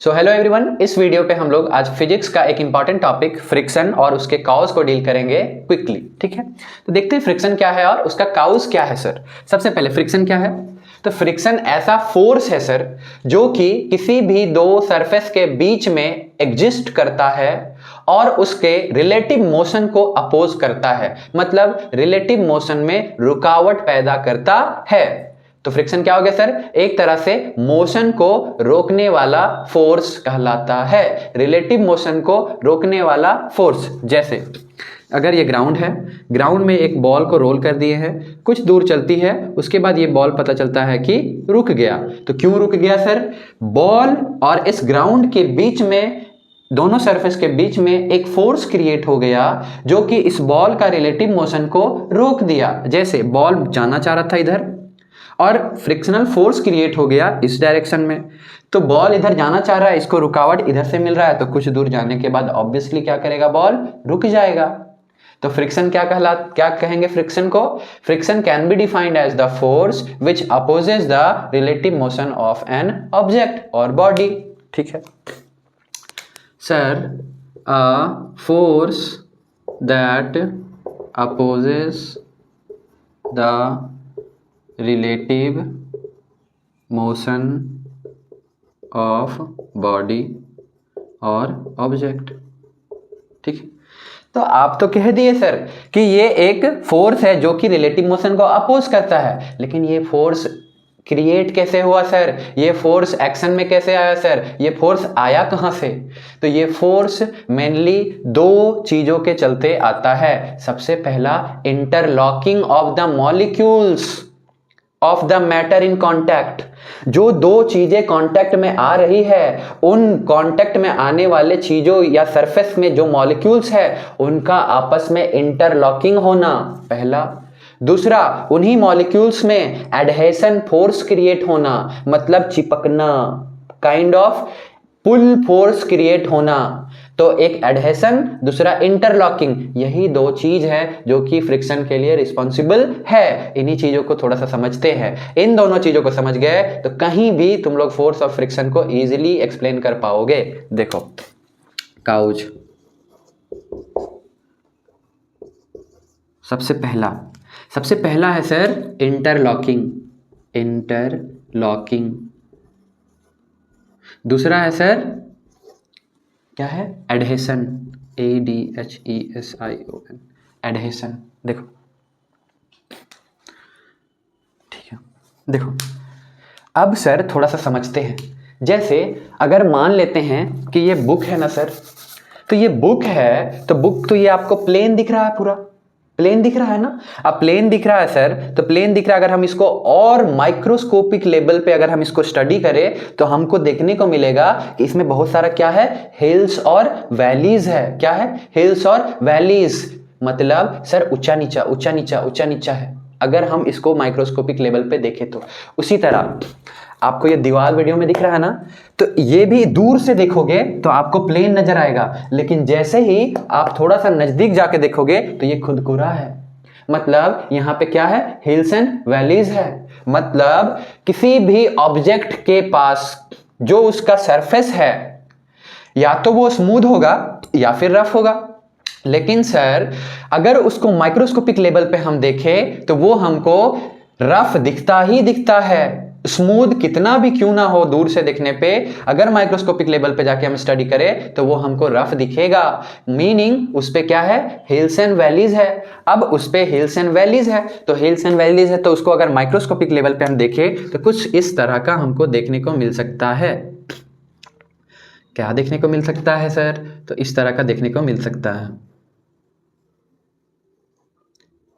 So hello everyone, इस video पे हम लोग आज फिजिक्स का एक इंपॉर्टेंट टॉपिक फ्रिक्शन और उसके काउज को डील करेंगे क्विकली। ठीक है, तो देखते हैं फ्रिक्शन क्या है और उसका काउज क्या है। सर सबसे पहले फ्रिक्शन क्या है? तो फ्रिक्शन ऐसा फोर्स है सर जो कि किसी भी दो सरफेस के बीच में एग्जिस्ट करता है और उसके रिलेटिव मोशन को अपोज करता है, मतलब रिलेटिव मोशन में रुकावट पैदा करता है। तो फ्रिक्शन क्या हो गया सर? एक तरह से मोशन को रोकने वाला फोर्स कहलाता है, रिलेटिव मोशन को रोकने वाला फोर्स। जैसे अगर ये ग्राउंड है, ग्राउंड में एक बॉल को रोल कर दिए हैं, कुछ दूर चलती है, उसके बाद ये बॉल पता चलता है कि रुक गया। तो क्यों रुक गया सर? बॉल और इस ग्राउंड के बीच में, दोनों सरफेस के बीच में एक फोर्स क्रिएट हो गया जो कि इस बॉल का रिलेटिव मोशन को रोक दिया। जैसे बॉल जाना चाह रहा था इधर और फ्रिक्शनल फोर्स क्रिएट हो गया इस डायरेक्शन में, तो बॉल इधर जाना चाह रहा है, इसको रुकावट इधर से मिल रहा है, तो कुछ दूर जाने के बाद ऑब्वियसली क्या करेगा? बॉल रुक जाएगा। तो फ्रिक्शन क्या कहेंगे फ्रिक्शन को? Friction can be defined as the force which opposes the relative motion of an object और बॉडी। ठीक है sir, a force that opposes the relative motion of body और ऑब्जेक्ट। ठीक है, तो आप तो कह दिए सर कि ये एक फोर्स है जो कि रिलेटिव मोशन को अपोज करता है, लेकिन ये फोर्स क्रिएट कैसे हुआ सर? ये फोर्स एक्शन में कैसे आया सर? ये फोर्स आया कहां से? तो ये फोर्स मेनली दो चीजों के चलते आता है। सबसे पहला, interlocking of the molecules of the matter in contact. जो दो चीजें कॉन्टैक्ट में आ रही है, उन कॉन्टैक्ट में आने वाले चीजों या सरफेस में जो मॉलिक्यूल्स है उनका आपस में इंटरलॉकिंग होना पहला। दूसरा, उन्हीं मॉलिक्यूल्स में एडहेशन फोर्स क्रिएट होना, मतलब चिपकना, kind of pull force create होना। तो एक एडहेशन, दूसरा इंटरलॉकिंग, यही दो चीज है जो कि फ्रिक्शन के लिए रिस्पॉन्सिबल है। इन्हीं चीजों को थोड़ा सा समझते हैं। इन दोनों चीजों को समझ गए तो कहीं भी तुम लोग फोर्स ऑफ फ्रिक्शन को इजीली एक्सप्लेन कर पाओगे। देखो काउज, सबसे पहला है सर इंटरलॉकिंग। दूसरा है सर क्या है? Adhesion, ADHESION, adhesion. देखो ठीक है, देखो अब सर थोड़ा सा समझते हैं। जैसे अगर मान लेते हैं कि ये बुक है ना सर, तो ये बुक है, तो बुक तो ये आपको प्लेन दिख रहा है, पूरा प्लेन दिख रहा है ना। अब प्लेन दिख रहा है सर, तो प्लेन दिख रहा है, अगर हम इसको और माइक्रोस्कोपिक लेवल पे अगर हम इसको स्टडी करें तो हमको देखने को मिलेगा कि इसमें बहुत सारा क्या है? हिल्स और वैलीज है। क्या है? हिल्स और वैलीज, मतलब सर ऊंचा नीचा ऊंचा नीचा ऊंचा नीचा है अगर हम इसको माइक्रोस्कोपिक लेवल पे देखें तो। उसी तरह आपको ये दीवार वीडियो में दिख रहा है ना, तो ये भी दूर से देखोगे तो आपको प्लेन नजर आएगा, लेकिन जैसे ही आप थोड़ा सा नजदीक जाके देखोगे तो ये खुरदुरा है। मतलब यहां पे क्या है? हिल्स एंड वैलीज है। मतलब किसी भी ऑब्जेक्ट के पास जो उसका सरफेस है, या तो वो स्मूथ होगा या फिर रफ होगा, लेकिन सर अगर उसको माइक्रोस्कोपिक लेवल पे हम देखें तो वो हमको रफ दिखता ही दिखता है। स्मूथ कितना भी क्यों ना हो दूर से देखने पे, अगर माइक्रोस्कोपिक लेवल पे जाके हम स्टडी करें तो वो हमको रफ दिखेगा। मीनिंग उस पे क्या है? हिल्स एंड वैलीज है। अब उस पे हिल्स एंड वैलीज है, तो हिल्स एंड वैलीज है तो उसको अगर माइक्रोस्कोपिक लेवल पे हम देखें तो कुछ इस तरह का हमको देखने को मिल सकता है। क्या देखने को मिल सकता है सर? तो इस तरह का देखने को मिल सकता है।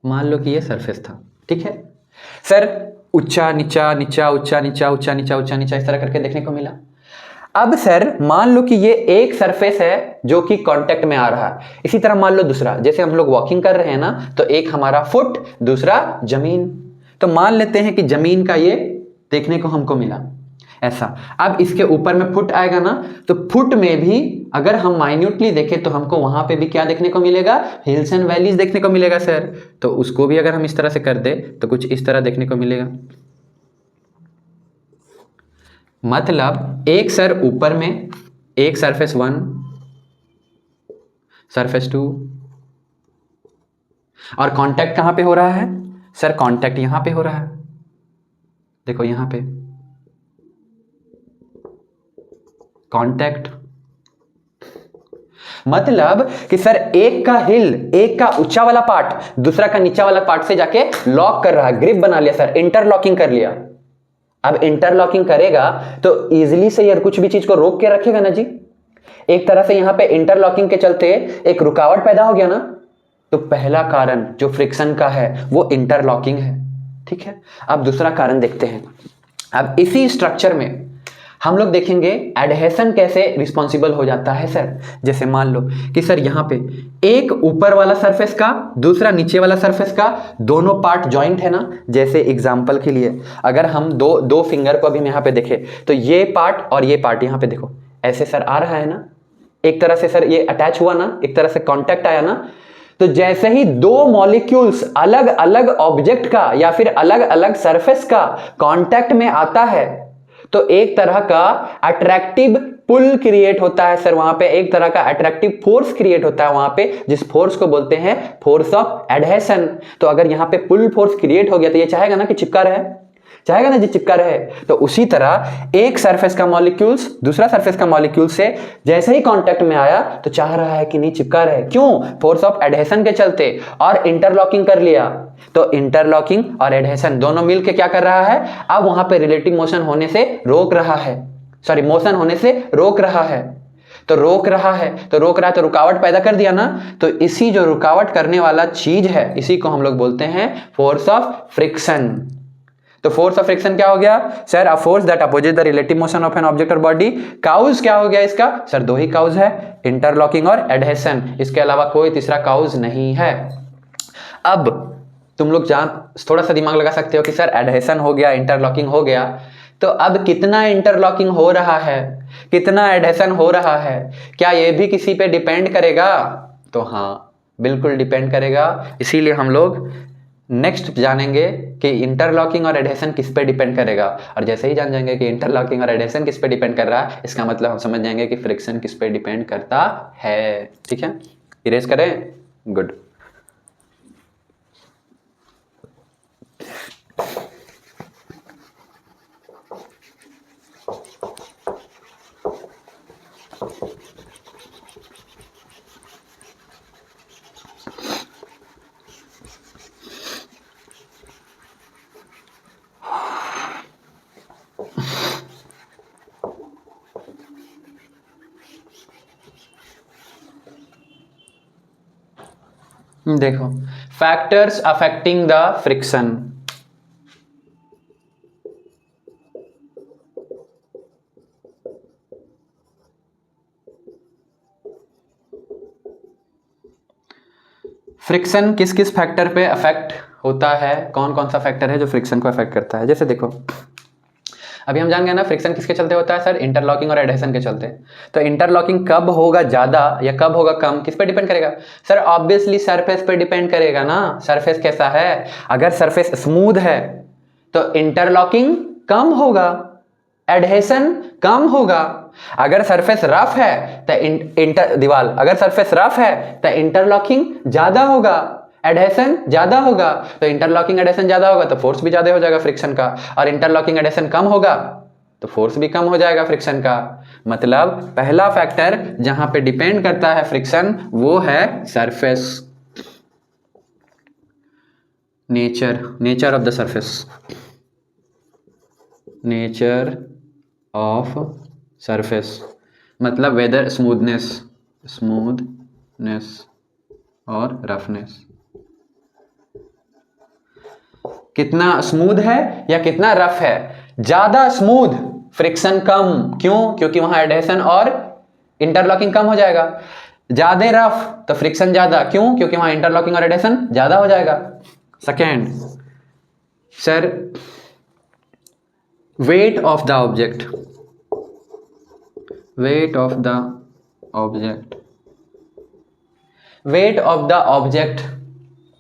मान लो कि ये सरफेस था, ठीक है सर, ऊंचा नीचा नीचा ऊंचा नीचा ऊंचा नीचा ऊंचा नीचा इस तरह करके देखने को मिला। अब सर मान लो कि ये एक सरफेस है जो कि कांटेक्ट में आ रहा है। इसी तरह मान लो दूसरा, जैसे हम लोग वॉकिंग कर रहे हैं ना, तो एक हमारा फुट, दूसरा जमीन। तो मान लेते हैं कि जमीन का ये देखने को हमको मिला ऐसा। अब इसके ऊपर में फुट आएगा ना, तो फुट में भी अगर हम माइन्यूटली देखें तो हमको वहां पे भी क्या देखने को मिलेगा? हिल्स एंड वैलीज देखने को मिलेगा सर। तो उसको भी अगर हम इस तरह से कर दे तो कुछ इस तरह देखने को मिलेगा। मतलब एक सर ऊपर में, एक सरफेस 1, सरफेस 2, और कांटेक्ट कहां पे हो रहा है सर? कांटेक्ट यहां पे हो रहा है, देखो यहां पे कांटेक्ट। मतलब कि सर एक का हिल, एक का ऊंचा वाला पार्ट दूसरा का नीचा वाला पार्ट से जाके लॉक कर रहा है, ग्रिप बना लिया सर, इंटरलॉकिंग कर लिया। अब इंटरलॉकिंग करेगा तो इजीली से यार कुछ भी चीज को रोक के रखेगा ना जी। एक तरह से यहां पे इंटरलॉकिंग के चलते एक रुकावट पैदा हो गया ना। तो पहला कारण जो फ्रिक्शन का है वो इंटरलॉकिंग है, ठीक है। अब दूसरा कारण देखते हैं। अब इसी स्ट्रक्चर में हम लोग देखेंगे एडहेशन कैसे रिस्पॉन्सिबल हो जाता है सर। जैसे मान लो कि सर यहां पे एक ऊपर वाला सरफेस का दूसरा नीचे वाला सरफेस का दोनों पार्ट जॉइंट है ना। जैसे एग्जांपल के लिए अगर हम दो फिंगर को अभी यहां पे देखें तो ये पार्ट और ये पार्ट यहां पे देखो ऐसे सर आ रहा है ना, एक तरह से सर ये अटैच हुआ ना, एक तरह से कॉन्टैक्ट आया ना। तो जैसे ही दो मॉलिक्यूल्स अलग अलग ऑब्जेक्ट का या फिर अलग अलग सरफेस का कांटेक्ट में आता है तो एक तरह का अट्रैक्टिव पुल क्रिएट होता है सर। वहां पे एक तरह का अट्रैक्टिव फोर्स क्रिएट होता है वहां पे, जिस फोर्स को बोलते हैं फोर्स ऑफ एडहेशन। तो अगर यहां पे पुल फोर्स क्रिएट हो गया तो ये चाहेगा ना कि चिपका रहे, चाहेगा ना जी चिपका रहे। तो उसी तरह एक सरफेस का मॉलिक्यूल्स दूसरा सरफेस का मॉलिक्यूल से जैसे ही कांटेक्ट में आया तो चाह रहा है कि नहीं चिपका रहे, क्यों? फोर्स ऑफ एडहेशन के चलते, और इंटरलॉकिंग कर लिया। तो इंटरलॉकिंग और एडहेशन दोनों मिलकर क्या कर रहा है? अब वहां पे रिलेटिव मोशन होने से रोक रहा है, सॉरी मोशन होने से रोक रहा है। तो रोक रहा है तो रुकावट पैदा कर दिया ना। तो इसी जो रुकावट करने वाला चीज है इसी को हम लोग बोलते हैं फोर्स ऑफ फ्रिक्शन। तो फोर्स ऑफ फ्रिक्शन क्या हो गया sir? A force that opposes the relative motion of an object और बॉडी। काउज क्या हो गया इसका सर? दो ही काउज है, इंटरलॉकिंग और एडहेशन, इसके अलावा कोई तीसरा काउज नहीं है। अब तुम लोग थोड़ा सा दिमाग लगा सकते हो कि सर एडहेशन हो गया, इंटरलॉकिंग हो गया, तो अब कितना इंटरलॉकिंग हो रहा है, कितना एडहेशन हो रहा है, क्या ये भी किसी पे डिपेंड करेगा? तो हाँ बिल्कुल डिपेंड करेगा। इसीलिए हम लोग नेक्स्ट जानेंगे कि इंटरलॉकिंग और एडहेशन किस पे डिपेंड करेगा। और जैसे ही जान जाएंगे कि इंटरलॉकिंग और एडहेशन किस पे डिपेंड कर रहा है, इसका मतलब हम समझ जाएंगे कि फ्रिक्शन किस पे डिपेंड करता है। ठीक है, इरेज करें, गुड। देखो factors affecting the friction. Friction किस किस फैक्टर पे अफेक्ट होता है, कौन कौन सा फैक्टर है जो फ्रिक्शन को अफेक्ट करता है? जैसे देखो अभी हम जान गए ना फ्रिक्शन किसके चलते होता है सर? इंटरलॉकिंग और एडहेशन के चलते। तो इंटरलॉकिंग कब होगा ज्यादा या कब होगा कम, किस पे डिपेंड करेगा सर? ऑब्वियसली सरफेस पे डिपेंड करेगा ना। सरफेस कैसा है? अगर सरफेस स्मूथ है तो इंटरलॉकिंग कम होगा, एडहेशन कम होगा। अगर सरफेस रफ है तो दीवार अगर सरफेस रफ है तो इंटरलॉकिंग ज्यादा होगा, एडहेशन ज्यादा होगा। तो इंटरलॉकिंग एडहेशन ज्यादा होगा तो फोर्स भी ज्यादा हो जाएगा फ्रिक्शन का, और इंटरलॉकिंग एडहेशन कम होगा तो फोर्स भी कम हो जाएगा फ्रिक्शन का। मतलब पहला फैक्टर जहां पे डिपेंड करता है फ्रिक्शन वो है surface, nature of the surface, nature of surface मतलब वेदर स्मूथनेस और रफनेस, कितना स्मूथ है या कितना रफ है। ज्यादा स्मूथ फ्रिक्शन कम, क्यों? क्योंकि वहां एडहेशन और इंटरलॉकिंग कम हो जाएगा। ज्यादा रफ तो फ्रिक्शन ज्यादा, क्यों? क्योंकि वहां इंटरलॉकिंग और एडहेशन ज्यादा हो जाएगा। Second sir weight of the object, weight of the object,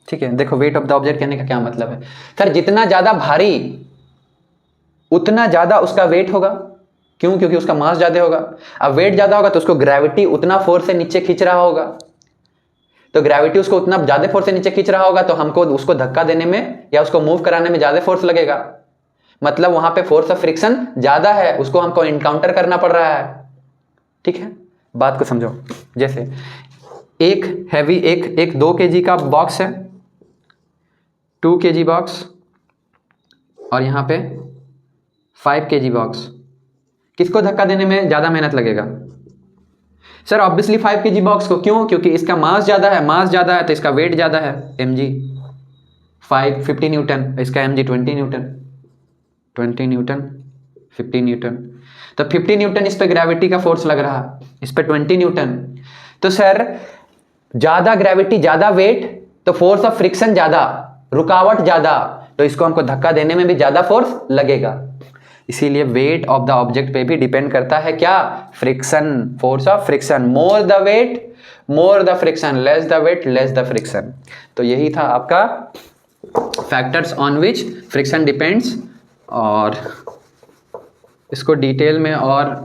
ठीक है। देखो वेट ऑफ द ऑब्जेक्ट कहने का क्या मतलब है सर? जितना ज्यादा भारी उतना ज्यादा उसका वेट होगा, क्यों? क्योंकि उसका मास ज़्यादा होगा। अब वेट ज़्यादा होगा तो उसको ग्रेविटी उतना फोर्स से नीचे खींच रहा होगा, तो ग्रेविटी उसको उतना ज़्यादा फोर्स से नीचे खींच रहा होगा, तो हमको उसको धक्का देने में या उसको मूव कराने में ज़्यादा फोर्स लगेगा। मतलब वहां पे फोर्स ऑफ फ्रिक्शन ज़्यादा है, उसको हमको इनकाउंटर करना पड़ रहा है। ठीक है, बात को समझो। जैसे एक हैवी एक 2 kg का बॉक्स है, 2 kg बॉक्स, और यहाँ पे 5 kg बॉक्स। किसको धक्का देने में ज़्यादा मेहनत लगेगा? सर ऑब्वियसली 5 kg बॉक्स को। क्यों? क्योंकि इसका मास ज़्यादा है, मास ज़्यादा है तो इसका वेट ज़्यादा है, mg 50 न्यूटन, इसका mg 20 न्यूटन, 50 न्यूटन। तो 50 न्यूटन इस पे ग्रेविटी का फोर्स लग रहा, इस पे 20 न्यूटन। तो सर ज़्यादा ग्रेविटी ज़्यादा वेट तो फोर्स ऑफ फ्रिक्शन ज़्यादा, रुकावट ज़्यादा, तो इसको हमको धक्का देने में भी ज़्यादा फोर्स लगेगा। इसीलिए वेट ऑफ द ऑब्जेक्ट पे भी डिपेंड करता है क्या? Friction, force of friction. More the weight more the friction, less the weight less the friction. तो यही था आपका factors on which friction depends, और इसको डिटेल में और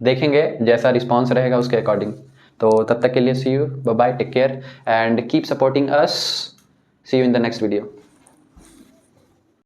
देखेंगे जैसा रिस्पॉन्स रहेगा उसके अकॉर्डिंग। तो तब तक के लिए see you, bye bye, take care and keep supporting us. See you in the next video.